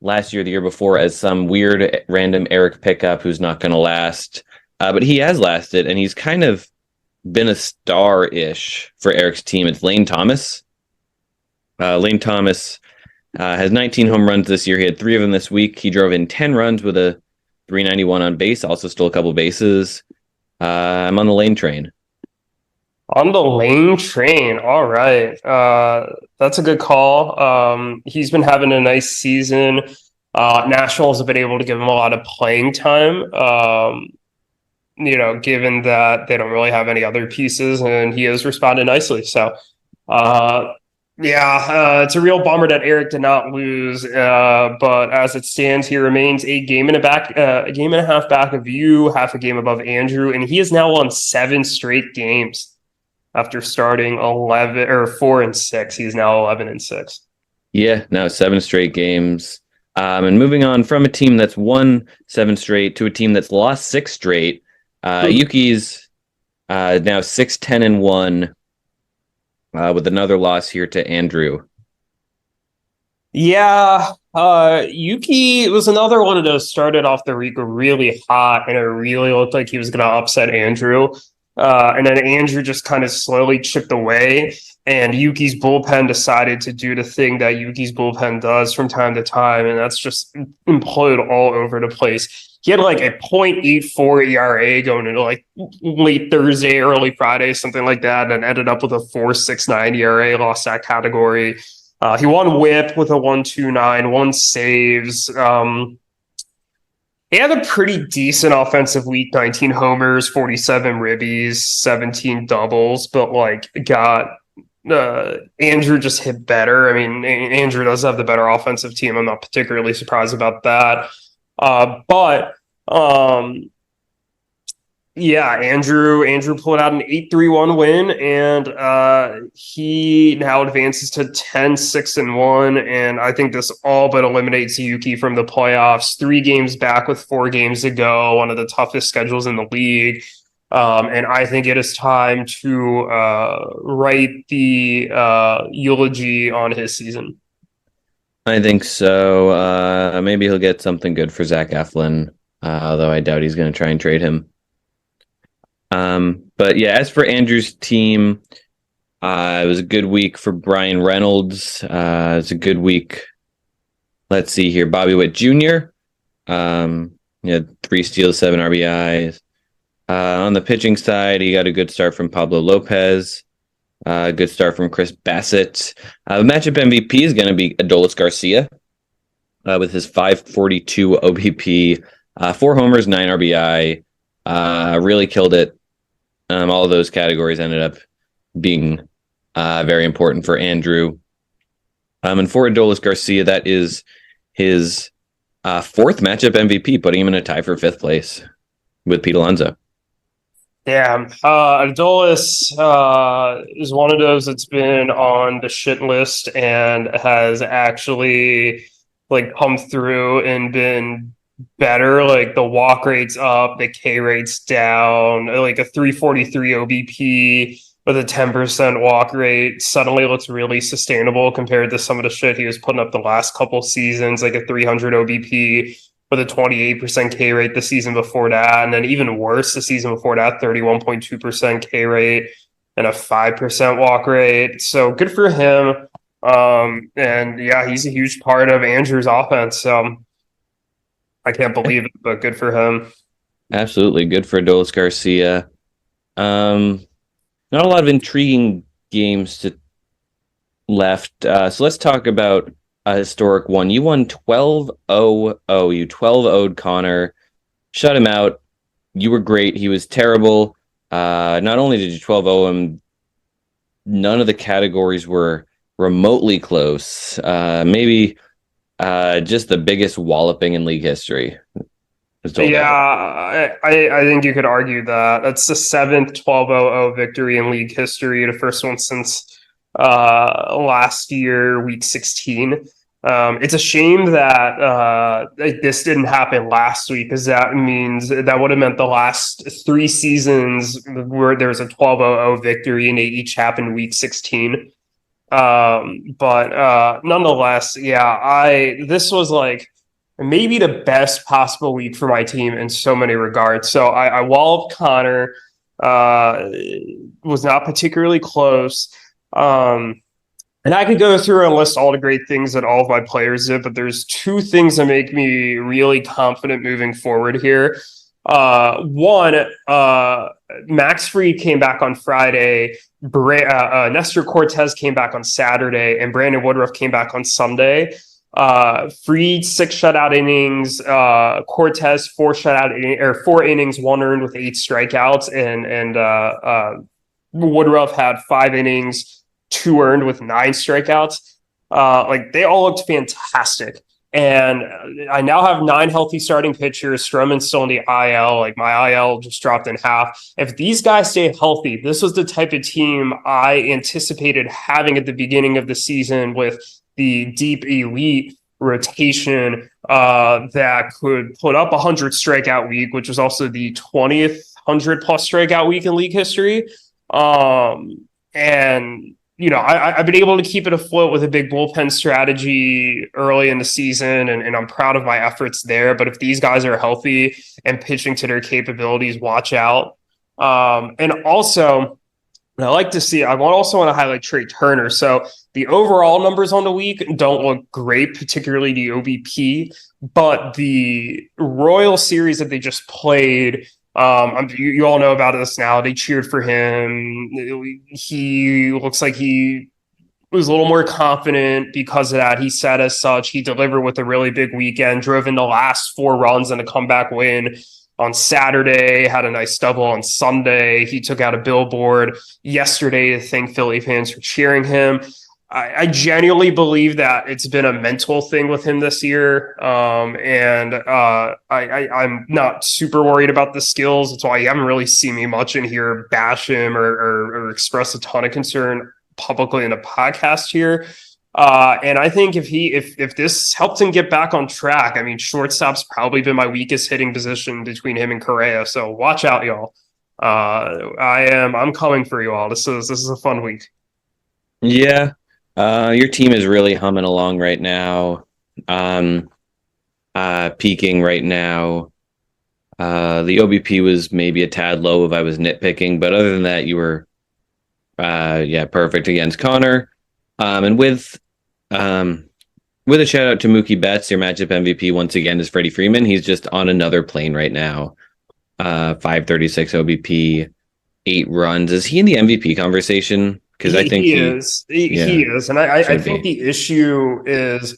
last year, the year before, as some weird random Erik pickup who's not going to last. But he has lasted, and he's kind of been a star-ish for Erik's team. It's Lane Thomas. Lane Thomas has 19 home runs this year. He had 3 of them this week. He drove in 10 runs with a 391 on base, also stole a couple bases. I'm on the Lane train. On the Lane train. All right. That's a good call. He's been having a nice season. Nationals have been able to give him a lot of playing time, given that they don't really have any other pieces, and he has responded nicely. So, it's a real bummer that Erik did not lose. But as it stands, he remains a game and a half back of you, half a game above Andrew, and he has now won 7 straight games. After starting 4-6, he's now 11-6. Yeah, now 7 straight games. And moving on from a team that's won 7 straight to a team that's lost 6 straight. Yuki's now 6-10-1 with another loss here to Andrew. Yeah, Yuki was another one of those started off the week really hot, and it really looked like he was going to upset Andrew. And then Andrew just kind of slowly chipped away, and Yuki's bullpen decided to do the thing that Yuki's bullpen does from time to time, and that's just implode all over the place. He had like a 0.84 ERA going into like late Thursday, early Friday, something like that, and ended up with a 4.69 ERA, lost that category. He won WHIP with a 1.29, 1 saves. He had a pretty decent offensive week, 19 homers, 47 ribbies, 17 doubles, but Andrew just hit better. I mean, Andrew does have the better offensive team. I'm not particularly surprised about that. Andrew pulled out an 8-3-1 win, and he now advances to 10-6-1, and I think this all but eliminates Yuki from the playoffs. 3 games back with 4 games to go, one of the toughest schedules in the league. And I think it is time to write the eulogy on his season. I think so. Maybe he'll get something good for Zach Eflin, although I doubt he's going to try and trade him. But yeah, as for Andrew's team, it was a good week for Brian Reynolds. It was a good week. Let's see here. Bobby Witt Jr. He had 3 steals, 7 RBIs. On the pitching side, he got a good start from Pablo Lopez. Good start from Chris Bassett. The matchup MVP is going to be Adolis Garcia with his 542 OBP, 4 homers, 9 RBI. Really killed it. All of those categories ended up being very important for Andrew. And for Adolis Garcia, that is his 4th matchup MVP, putting him in a tie for 5th place with Pete Alonso. Yeah, Adolis is one of those that's been on the shit list and has actually come through and been better. Like the walk rate's up, the K rate's down, like a 343 OBP with a 10% walk rate suddenly looks really sustainable compared to some of the shit he was putting up the last couple seasons, like a 300 OBP with a 28% K rate the season before that. And then even worse, the season before that, 31.2% K rate and a 5% walk rate. So good for him. And yeah, he's a huge part of Andrew's offense. I can't believe it, but good for him. Absolutely. Good for Adolis Garcia. Not a lot of intriguing games left. So let's talk about a historic one. You won 12-0. You 12-0'd Conor. Shut him out. You were great. He was terrible. Not only did you 12-0 him, none of the categories were remotely close. Maybe just the biggest walloping in league history. Yeah, I think you could argue that. That's the 7th 12-0 victory in league history, the first one since last year, week 16. It's a shame that this didn't happen last week, because that means that would have meant the last 3 seasons where there was a 12-0 victory and they each happened week 16. But nonetheless, yeah, this was maybe the best possible week for my team in so many regards. So I walloped Conor, was not particularly close. And I could go through and list all the great things that all of my players did, but there's 2 things that make me really confident moving forward here. One, Max Fried came back on Friday. Nestor Cortez came back on Saturday, and Brandon Woodruff came back on Sunday. Fried 6 shutout innings, Cortez 4 innings, 1 earned with 8 strikeouts, and Woodruff had 5 innings, 2 earned with 9 strikeouts. They all looked fantastic. And I now have 9 healthy starting pitchers. Stroman's still in the IL. My IL just dropped in half. If these guys stay healthy, this was the type of team I anticipated having at the beginning of the season, with the deep elite rotation that could put up 100 strikeout week, which was also the 20th 100 plus strikeout week in league history. And I've been able to keep it afloat with a big bullpen strategy early in the season, and I'm proud of my efforts there. But if these guys are healthy and pitching to their capabilities, watch out. And also, I also want to highlight Trey Turner. So the overall numbers on the week don't look great, particularly the OBP, but the Royal Series that they just played, you all know about this now. They cheered for him. He looks like he was a little more confident because of that. He said as such. He delivered with a really big weekend, drove in the last 4 runs and a comeback win on Saturday, had a nice double on Sunday. He took out a billboard yesterday to thank Philly fans for cheering him. I genuinely believe that it's been a mental thing with him this year. And I'm not super worried about the skills. That's why you haven't really seen me much in here bash him or express a ton of concern publicly in a podcast here. And I think if this helps him get back on track, I mean, shortstop's probably been my weakest hitting position between him and Correa. So watch out, y'all. I'm coming for you all. This is a fun week. Yeah. Your team is really humming along right now. Peaking right now. The OBP was maybe a tad low if I was nitpicking, but other than that, you were perfect against Conor. And with a shout out to Mookie Betts, your matchup MVP once again is Freddie Freeman. He's just on another plane right now. 536 OBP, 8 runs. Is he in the MVP conversation? Because I think he is. He is. And I think the issue is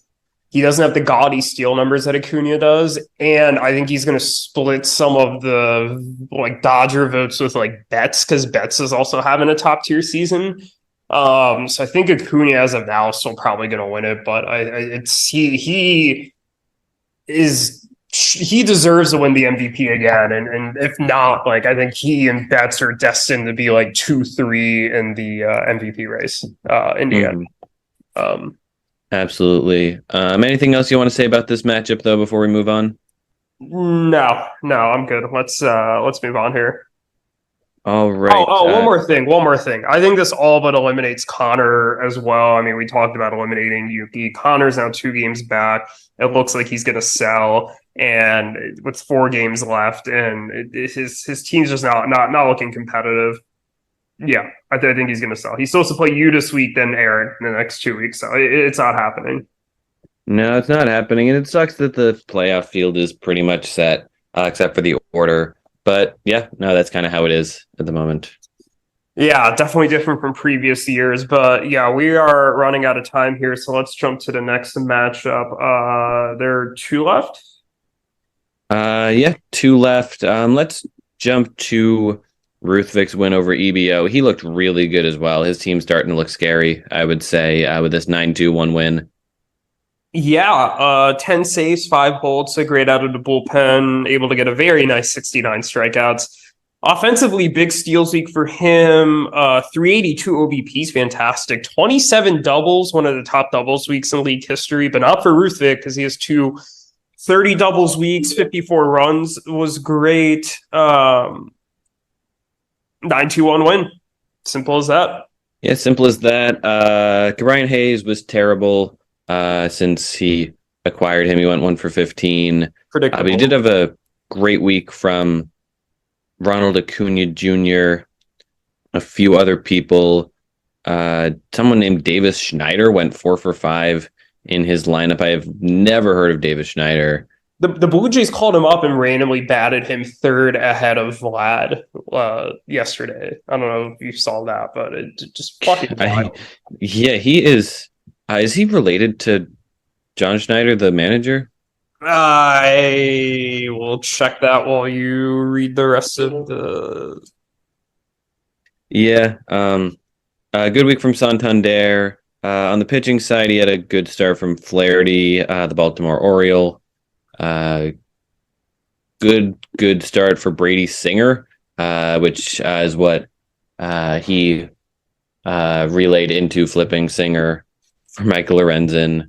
he doesn't have the gaudy steal numbers that Acuna does. And I think he's going to split some of the like Dodger votes with like Betts, because Betts is also having a top tier season. So I think Acuna as of now is still probably going to win it, but he deserves to win the MVP again, and if not, like I think he and Betts are destined to be like 2-3 in the MVP race in the end. Absolutely. Anything else you want to say about this matchup though before we move on? No, I'm good. Let's move on here. All right. One more thing. I think this all but eliminates Conor as well. I mean, we talked about eliminating Yuki. Conor's now 2 games back. It looks like he's going to sell, and with 4 games left, and his team's just not looking competitive. Yeah, I think he's going to sell. He's supposed to play you this week, then Erik in the next 2 weeks. So it's not happening. No, it's not happening, and it sucks that the playoff field is pretty much set, except for the order. But yeah, no, that's kind of how it is at the moment. Yeah, definitely different from previous years. But yeah, we are running out of time here, so let's jump to the next matchup. There are 2 left. 2 left. Let's jump to Ruthvik's win over EBO. He looked really good as well. His team's starting to look scary, I would say, with this 9-2-1 win. Yeah, 10 saves, 5 holds, so great out of the bullpen, able to get a very nice 69 strikeouts. Offensively, big steals week for him. 382 OBPs, fantastic. 27 doubles, one of the top doubles weeks in league history, but not for Ruthvik because he has 2 30 doubles weeks, 54 runs was great. 9-2-1 win. Simple as that. Yeah, simple as that. Brian Hayes was terrible. Since he acquired him, he went 1 for 15. But he did have a great week from Ronald Acuna Jr., a few other people. Someone named Davis Schneider went 4 for 5 in his lineup. I have never heard of Davis Schneider. The Blue Jays called him up and randomly batted him 3rd ahead of Vlad yesterday. I don't know if you saw that, but it just fucking wild. Yeah, he is. Is he related to John Schneider, the manager? I will check that while you read the rest of the. Yeah. Good week from Santander. On the pitching side, he had a good start from Flaherty, the Baltimore Oriole. Good start for Brady Singer, which is what he relayed into flipping Singer for Michael Lorenzen.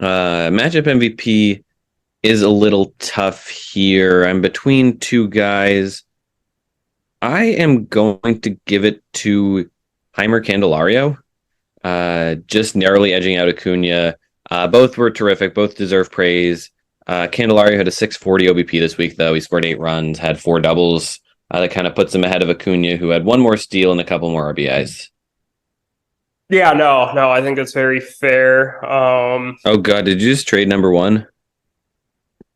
Matchup MVP is a little tough here. I'm between 2 guys. I am going to give it to Heimer Candelario, just narrowly edging out Acuna. Both were terrific. Both deserve praise. Candelario had a 640 OBP this week, though. He scored 8 runs, had 4 doubles. That kind of puts him ahead of Acuna, who had 1 more steal and a couple more RBIs. Yeah, no, I think that's very fair. Oh God, did you just trade number 1?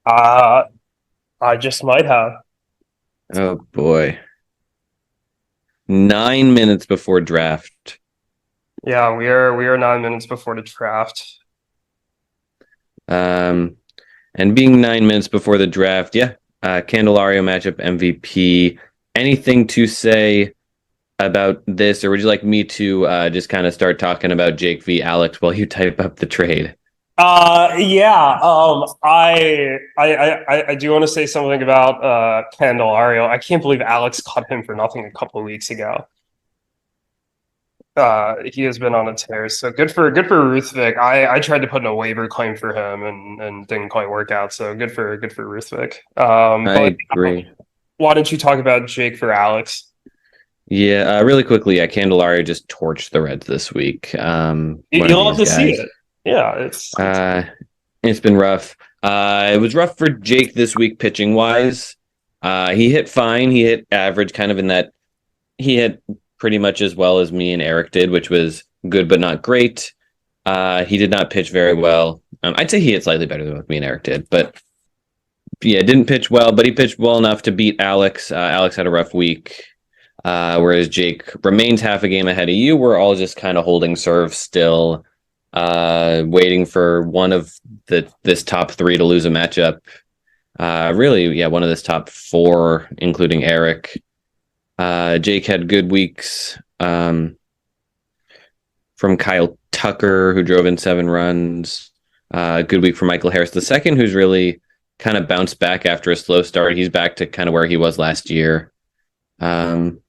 I just might have. Oh boy. 9 minutes before draft. Yeah, we are 9 minutes before the draft. And being 9 minutes before the draft, Candelario matchup MVP. Anything to say about this, or would you like me to just kind of start talking about Jake v. Alex while you type up the trade? I do want to say something about Candelario. I can't believe Alex cut him for nothing a couple of weeks ago. He has been on a tear, so good for Ruthvik. I tried to put in a waiver claim for him and didn't quite work out. So good for Ruthvik. I agree. Why don't you talk about Jake for Alex? Yeah, really quickly, Candelario just torched the Reds this week. One of You'll have these to see guys. it. Yeah, it's It's been rough. It was rough for Jake this week pitching wise. He hit fine. He hit average, kind of in that he hit pretty much as well as me and Erik did, which was good but not great. He did not pitch very well. I'd say he hit slightly better than what me and Erik did, but yeah, didn't pitch well, but he pitched well enough to beat Alex. Alex had a rough week, whereas Jake remains half a game ahead of you. We're all just kind of holding serve still, waiting for one of this top three to lose a matchup. Really, yeah, one of this top four, including Erik. Jake had good weeks from Kyle Tucker, who drove in 7 runs. Good week for Michael Harris II, who's really kind of bounced back after a slow start. He's back to kind of where he was last year. And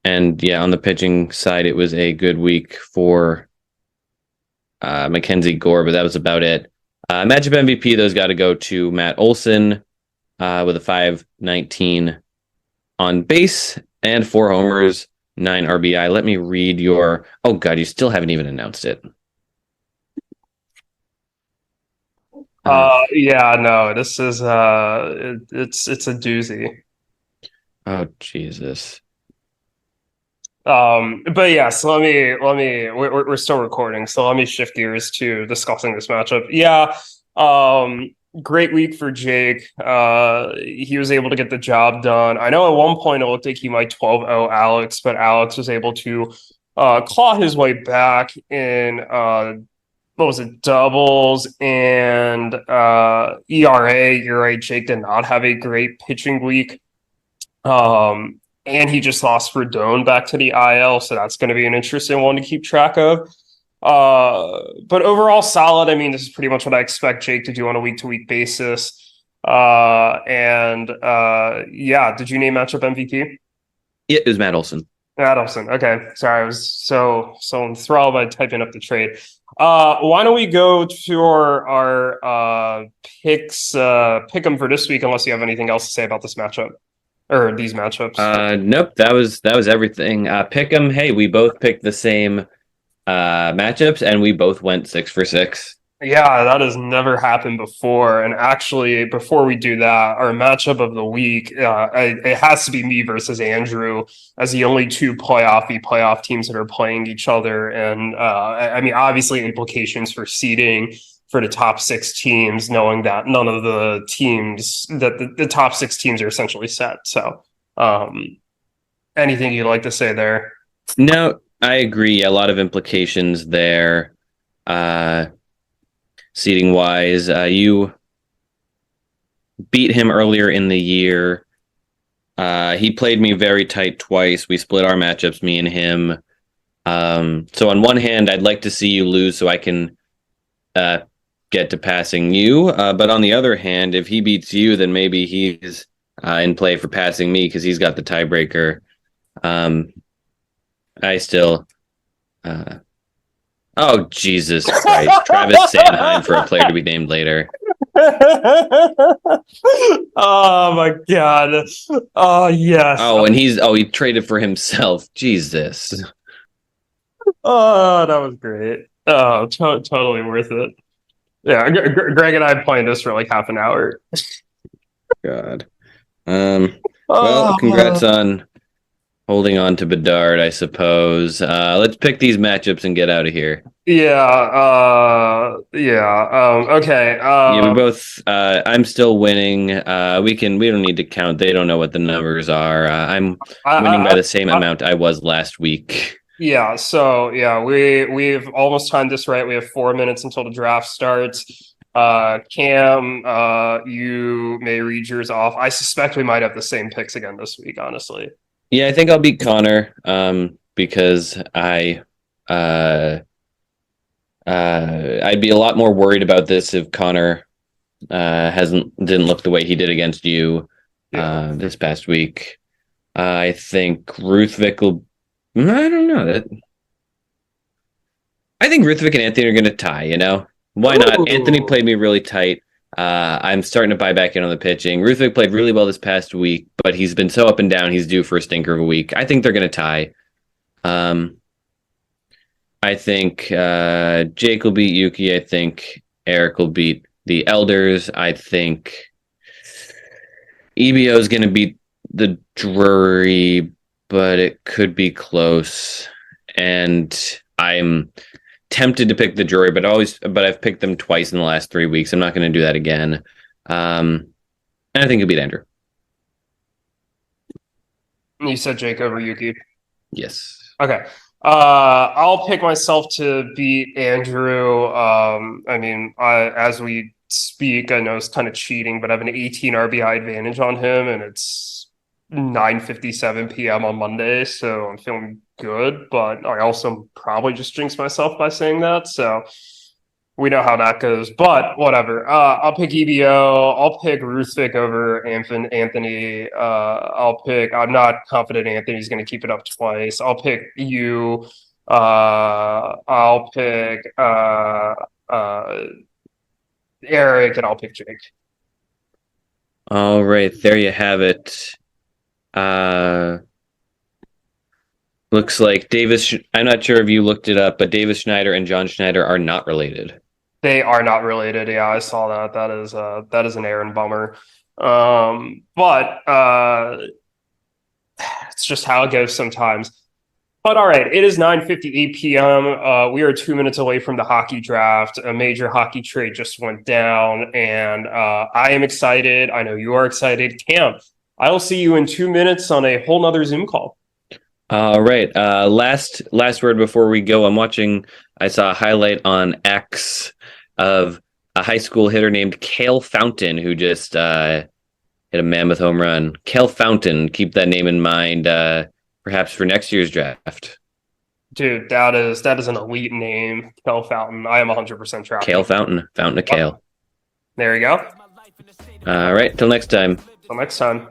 yeah, on the pitching side, it was a good week for Mackenzie Gore, but that was about it. Matchup MVP, those got to go to Matt Olson with a 519 on base and 4 homers, 9 RBI. Let me read your... Oh, God, you still haven't even announced it. yeah, no, this is it's a doozy. Oh, Jesus. But yeah, so we're still recording, so let me shift gears to discussing this matchup. Yeah, great week for Jake. He was able to get the job done. I know at one point it looked like he might 12-0 Alex, but Alex was able to claw his way back in what was it, doubles and ERA. You're right, Jake did not have a great pitching week. And he just lost Verdone back to the IL, so that's going to be an interesting one to keep track of. But overall, solid. I mean, this is pretty much what I expect Jake to do on a week-to-week basis. Yeah, did you name matchup MVP? Yeah, it was Matt Olson. Matt Olson. Okay, sorry, I was so enthralled by typing up the trade. Why don't we go to our picks? Pick them for this week, unless you have anything else to say about this matchup. Or these matchups? Nope, that was everything. Pick 'em. Hey, we both picked the same matchups, and we both went 6 for 6. Yeah, that has never happened before. And actually, before we do that, our matchup of the week, it has to be me versus Andrew as the only two playoff teams that are playing each other. And I mean, obviously, implications for seeding for the top 6 teams, knowing that none of the teams that the top 6 teams are essentially set. So, anything you'd like to say there? No, I agree. A lot of implications there. Seating wise, you beat him earlier in the year. He played me very tight twice. We split our matchups, me and him. So on one hand, I'd like to see you lose so I can get to passing you. But on the other hand, if he beats you, then maybe he's in play for passing me because he's got the tiebreaker. I still... oh, Jesus Christ. Travis Sanheim for a player to be named later. Oh, my God. Oh, yes. Oh, and he traded for himself. Jesus. Oh, that was great. Oh, totally worth it. Yeah, Greg and I have playing this for like half an hour. God. Well, congrats on holding on to Bedard, I suppose. Let's pick these matchups and get out of here. Yeah. Okay. Yeah, we both. I'm still winning. We don't need to count. They don't know what the numbers are. I'm winning by the same amount I was last week. Yeah. So yeah, we've almost timed this right. We have 4 minutes until the draft starts. Cam, you may read yours off. I suspect we might have the same picks again this week, honestly. Yeah, I think I'll beat Conor because I'd be a lot more worried about this if Conor didn't look the way he did against you this past week. I think Ruthvik will... I don't know. I think Ruthvik and Anthony are going to tie, you know? Why not? Anthony played me really tight. I'm starting to buy back in on the pitching. Ruthvik played really well this past week, but he's been so up and down. He's due for a stinker of a week. I think they're going to tie. I think Jake will beat Yuki. I think Erik will beat the Elders. I think EBO is going to beat the Drury, but it could be close. And I'm tempted to pick the Drury, but I've picked them twice in the last 3 weeks. I'm not going to do that again. And I think it'll beat Andrew. You said Jake over Yuki. Yes. Okay. I'll pick myself to beat Andrew. As we speak, I know it's kind of cheating, but I have an 18 RBI advantage on him, and it's 9:57 p.m. on Monday, so I'm feeling good. But I also probably just jinxed myself by saying that, so we know how that goes. But whatever. I'll pick EBO. I'll pick Ruthvik over Anthony. I'm not confident Anthony's going to keep it up twice. I'll pick you. I'll pick Erik, and I'll pick Jake. All right, there you have it. Looks like Davis. I'm not sure if you looked it up, but Davis Schneider and John Schneider are not related. They are not related. Yeah, I saw that. That is an Aaron bummer. But it's just how it goes sometimes. But all right, it is 9:58 p.m. We are 2 minutes away from the hockey draft. A major hockey trade just went down, and I am excited. I know you are excited. Cam, I will see you in 2 minutes on a whole nother Zoom call. All right. Last word before we go. I saw a highlight on X of a high school hitter named Cale Fountain who just hit a mammoth home run. Cale Fountain, keep that name in mind, perhaps for next year's draft. Dude, that is an elite name, Cale Fountain. I am 100% tracking. Cale Fountain, Fountain of Kale. There you go. All right, till next time. Till next time.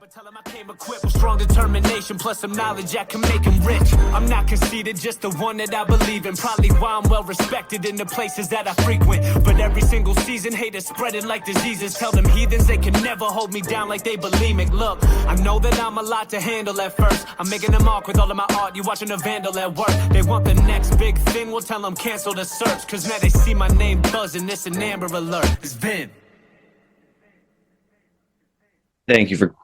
Equipped with strong determination plus some knowledge that can make him rich. I'm not conceited, just the one that I believe in. Probably why I'm well respected in the places that I frequent. But every single season, haters spreading like diseases. Tell them heathens they can never hold me down like they bulimic. Look, I know that I'm a lot to handle at first. I'm making a mark with all of my art. You watching a vandal at work. They want the next big thing, we'll tell them cancel the search. Cause now they see my name buzzing, it's an Amber Alert. It's Vin. Thank you for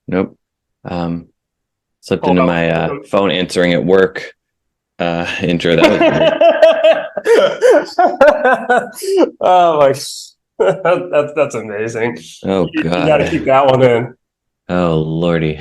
nope. Slipped into my phone answering at work intro. That was oh my, that's amazing. Oh god, you gotta keep that one in. Oh lordy.